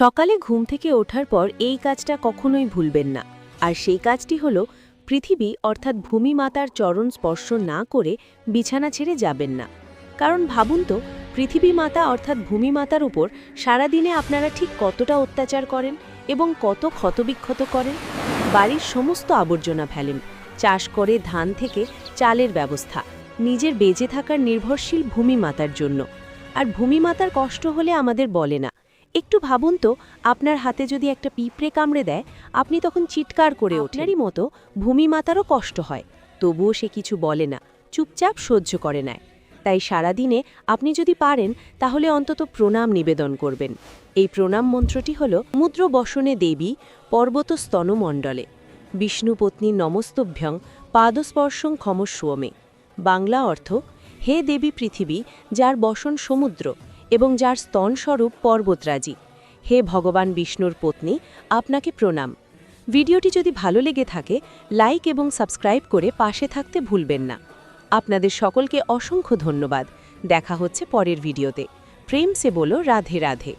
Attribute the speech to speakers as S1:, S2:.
S1: সকালে ঘুম থেকে ওঠার পর এই কাজটা কখনোই ভুলবেন না। আর সেই কাজটি হলো পৃথিবী অর্থাৎ ভূমি মাতার চরণ স্পর্শ না করে বিছানা ছেড়ে যাবেন না। কারণ ভাবুন তো, পৃথিবী মাতা অর্থাৎ ভূমি মাতার উপর সারাদিনে আপনারা ঠিক কতটা অত্যাচার করেন এবং কত ক্ষতবিক্ষত করেন। বাড়ির সমস্ত আবর্জনা ফেলেন, চাষ করে ধান থেকে চালের ব্যবস্থা, নিজের বেঁচে থাকার নির্ভরশীল ভূমি মাতার জন্য। আর ভূমি মাতার কষ্ট হলে আমাদের বলে না। একটু ভাবুন তো, আপনার হাতে যদি একটা পিঁপড়ে কামড়ে দেয়, আপনি তখন চিৎকার করে ওঠেনই মতো ভূমি মাতারও কষ্ট হয়, তবুও সে কিছু বলে না, চুপচাপ সহ্য করে নেয়। তাই সারাদিনে আপনি যদি পারেন তাহলে অন্তত প্রণাম নিবেদন করবেন। এই প্রণাম মন্ত্রটি হল সমুদ্র বসনে দেবী পর্বত স্তনমণ্ডলে বিষ্ণুপত্নী নমস্তভ্যং পাদস্পর্শং ক্ষমস্বমে। বাংলা অর্থ: হে দেবী পৃথিবী, যার বসন সমুদ্র এবং যার স্তনস্বরূপ পর্বতরাজি, হে ভগবান বিষ্ণুর পত্নী, আপনাকে প্রণাম। ভিডিওটি যদি ভালো লেগে থাকে, লাইক এবং সাবস্ক্রাইব করে পাশে থাকতে ভুলবেন না। আপনাদের সকলকে অসংখ্য ধন্যবাদ। দেখা হচ্ছে পরের ভিডিওতে। প্রেম সে বলো রাধে রাধে।